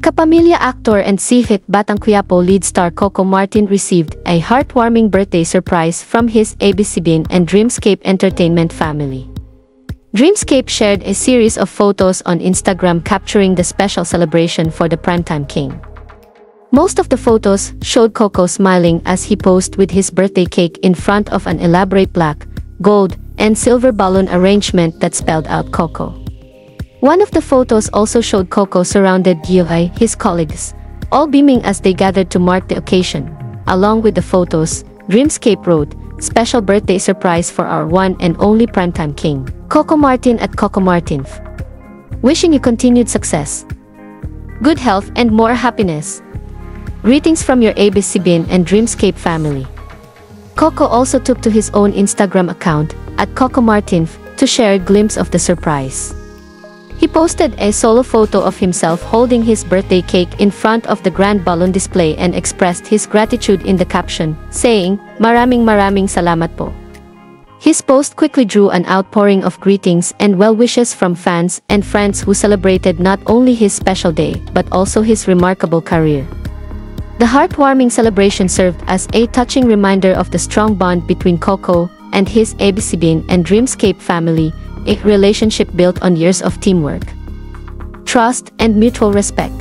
Kapamilya actor and Sihit Batang Quiapo lead star Coco Martin received a heartwarming birthday surprise from his ABS-CBN and Dreamscape Entertainment family. Dreamscape shared a series of photos on Instagram capturing the special celebration for the primetime king. Most of the photos showed Coco smiling as he posed with his birthday cake in front of an elaborate black, gold, and silver balloon arrangement that spelled out Coco. One of the photos also showed Coco surrounded by his colleagues, all beaming as they gathered to mark the occasion. Along with the photos, Dreamscape wrote, "Special birthday surprise for our one and only primetime king, Coco Martin at Coco Martin. Wishing you continued success, good health and more happiness. Greetings from your ABS-CBN and Dreamscape family." Coco also took to his own Instagram account, at Coco Martin, to share a glimpse of the surprise. He posted a solo photo of himself holding his birthday cake in front of the grand balloon display and expressed his gratitude in the caption, saying, "Maraming salamat po." His post quickly drew an outpouring of greetings and well wishes from fans and friends who celebrated not only his special day but also his remarkable career. The heartwarming celebration served as a touching reminder of the strong bond between Coco and his ABS-CBN and Dreamscape family, a relationship built on years of teamwork, trust, and mutual respect.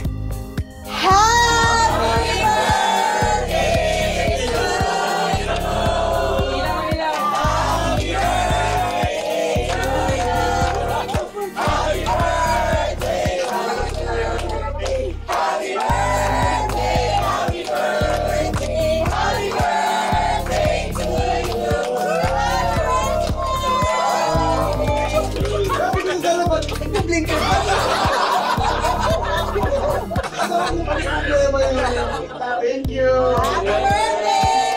Thank you. Happy birthday!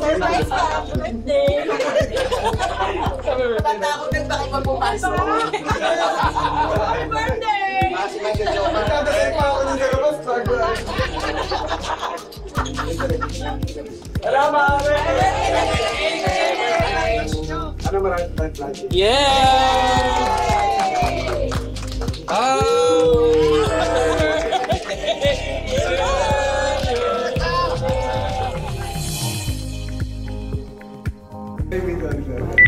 Surprise ka! Happy birthday! Patakot ng bakit magpupasok. Happy birthday! Salamat! Ano maraming tayo? Yeah!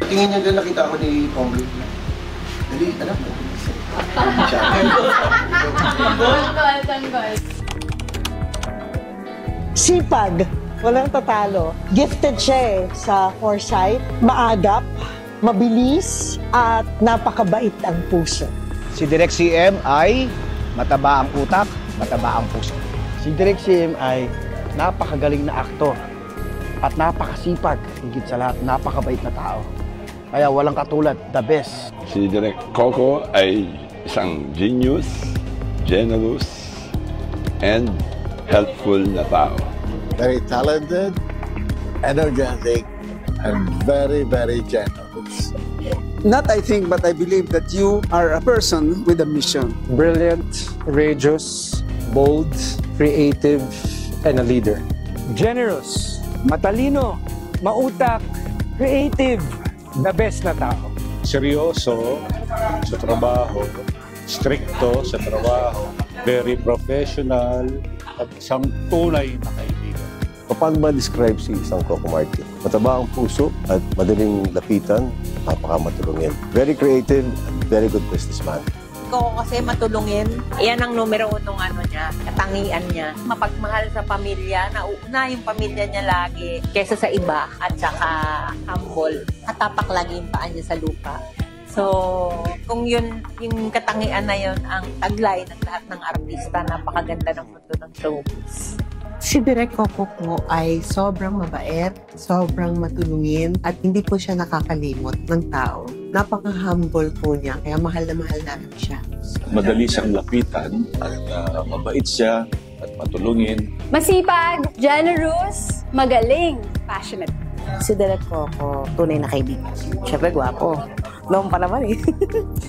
Tingin niyo din nakita ako ni Pombe. Dali, alam mo. Sipag, walang tatalo. Gifted siya sa foresight, maagap, mabilis, at napakabait ang puso. Si Direk CM ay mataba ang utak, mataba ang puso. Si Direk CM ay napakagaling na aktor at napakasipag, higit sa lahat, napakabait na tao. Kaya walang katulad, the best. Si Direk Coco ay isang genius, generous, and helpful na tao. Very talented, energetic, and very generous. Not I think, but I believe that you are a person with a mission. Brilliant, courageous, bold, creative, and a leader. Generous, matalino, mautak, creative, the best na tao. Seryoso sa trabaho, stricto sa trabaho, very professional, at isang tunay na kaibigan. Paano ma-describe si isang Coco Martin? Mataba ang puso at madaling lapitan, napakamatulungin. Very creative and very good businessman. Coco kasi matulungin. Yan ang numero unong niya, katangian niya. Mapagmahal sa pamilya, nauuna yung pamilya niya lagi kesa sa iba at saka humble. Katapak lagi yung paa niya sa lupa. So, kung yun, yung katangian na yun ang taglay ng lahat ng artista, napakaganda ng mundo ng showbiz. Si Direk Coco po ay sobrang mabait, sobrang matulungin, at hindi po siya nakakalimot ng tao. Napaka-humble po niya, kaya mahal na mahal namin siya. Madali siyang lapitan at mabait siya at matulungin. Masipag, generous, magaling, passionate. Si Direk Coco, tunay na kaibigan. Siyempre, gwapo. Noong pa naman eh.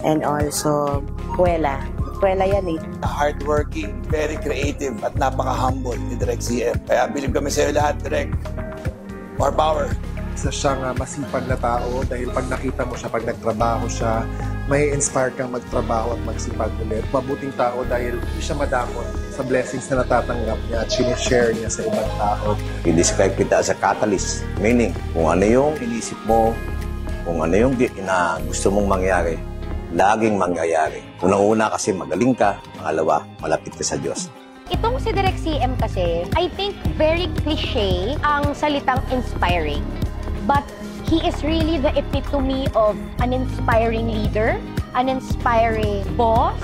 And also, kuwela. Kuwela yan eh. Hardworking, very creative, at napaka-humble ni Direk CM. Kaya bilib kami sa'yo lahat, Direk. More power. Isa siyang masipag na tao dahil pag nakita mo siya, pag nagtrabaho siya, may inspire kang magtrabaho at magsipag ulit. Mabuting tao dahil hindi siya madamot sa blessings na natatanggap niya at sinishare niya sa ibang tao. I-describe kita as a catalyst. Meaning, kung ano yung inisip mo, kung ano yung gusto mong mangyari, laging mangyayari. Unang-una kasi magaling ka, pangalawa, malapit ka sa Diyos. Itong si Direk CM kasi, I think very cliche ang salitang inspiring. But he is really the epitome of an inspiring leader, an inspiring boss,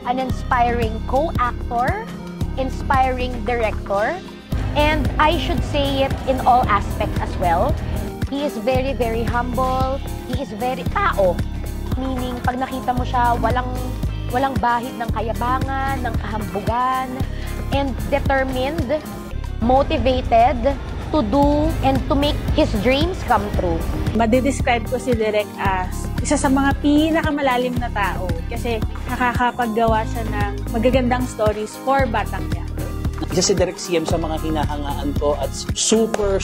an inspiring co-actor, inspiring director, and I should say it in all aspects as well. He is very, very humble. He is very tao. Meaning, pag nakita mo siya, walang bahid ng kayabangan, ng kahambugan, and determined, motivated to do and to make his dreams come true. Madidescribe ko si Direk as isa sa mga pinakamalalim na tao kasi nakakapaggawa siya ng magagandang stories for batang niya. Isa si Direk CM sa mga hinahangaan ko at super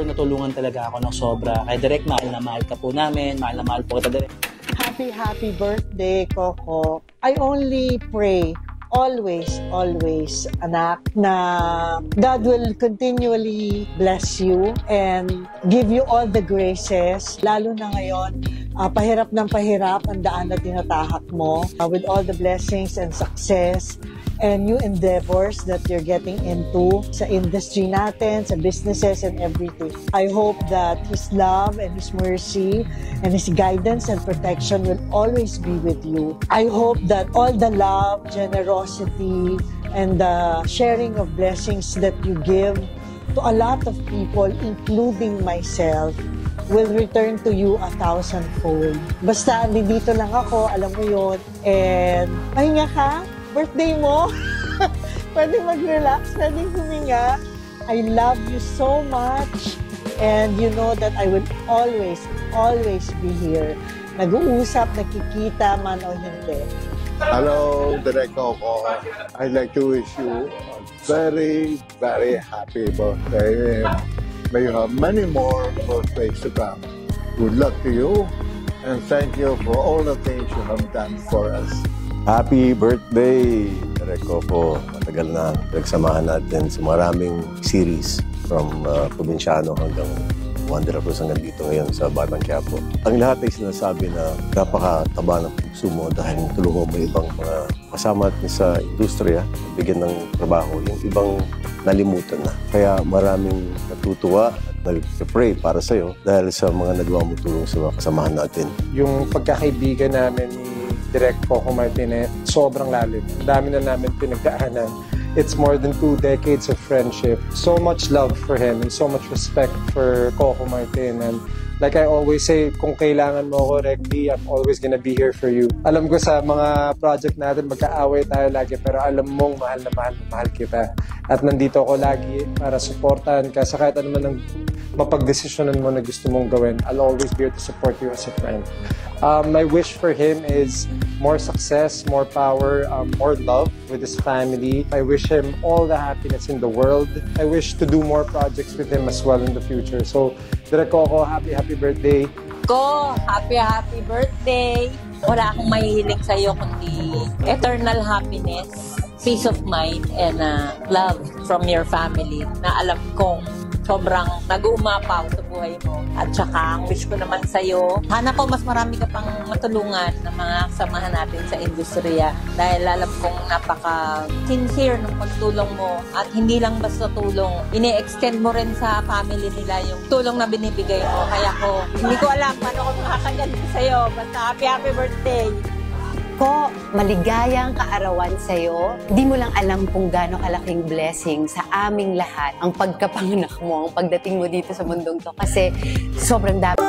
natulungan talaga ako ng sobra. Kay Direk, mahal na mahal ka po namin, mahal na mahal po kita, Direk. Happy birthday, Coco. I only pray always, anak, na God will continually bless you and give you all the graces, lalo na ngayon, pahirap ng pahirap ang daan na tinatahak mo, with all the blessings and success and new endeavors that you're getting into sa industry natin, sa businesses and everything. I hope that His love and His mercy and His guidance and protection will always be with you. I hope that all the love, generosity, and the sharing of blessings that you give to a lot of people, including myself, will return to you 1,000-fold. Basta dito lang ako, alam mo yun, and pahinga ka, birthday mo, pwede mag-relax, pwede huminga. I love you so much, and you know that I will always be here. Nag-uusap, nakikita man o hindi. Hello, Direk Coco. I'd like to wish you a very, very happy birthday. May you have many more birthdays to come. Good luck to you, and thank you for all the things you have done for us. Happy birthday, Direk Coco. Matagal na nagsamahan natin sa maraming series from Probinsyano hanggang Wanderers hanggang dito ngayon sa Batang Quiapo. Ang lahat ay sinasabi na napakataba ng puso mo dahil tulungan mo ibang mga kasama natin sa industriya, bigyan ng trabaho, yung ibang nalimutan na. Kaya maraming natutuwa at nag-pray para sa'yo dahil sa mga nagawa mo tulong sa mga kasamahan natin. Yung pagkakaibigan namin ni Direk Coco Martin, sobrang lalim. Ang dami na namin pinagdaanan. It's more than 2 decades of friendship. So much love for him and so much respect for Coco Martin. And like I always say, kung kailangan mo ako, Regdy, I'm always gonna be here for you. Alam ko sa mga project natin, magkaaway tayo lagi, pero alam mong mahal na mahal kita. At nandito ako lagi para supportahan ka sa kahit ano man ang mapagdesisyonan mo na gusto mong gawin. I'll always be here to support you as a friend. My wish for him is more success, more power, more love with his family. I wish him all the happiness in the world. I wish to do more projects with him as well in the future. So, Direk Coco, happy birthday. Ko, happy birthday. Wala akong mahihiling sa'yo kundi eternal happiness, peace of mind, and love from your family na alam kong sobrang nag-uumapaw sa buhay mo. At saka, ang wish ko naman sa'yo, sana po mas marami ka pang matulungan ng mga kasamahan natin sa industriya. Dahil alam kong napaka-sincere ng pagtulong mo. At hindi lang basta tulong, ini-extend mo rin sa family nila yung tulong na binibigay mo. Kaya hindi ko alam paano ko makakaganti sa'yo. Basta happy birthday! Ko, maligayang kaarawan sa'yo. Di mo lang alam kung gaano kalaking blessing sa aming lahat ang pagkapanganak mo, ang pagdating mo dito sa mundong to. Kasi sobrang dami.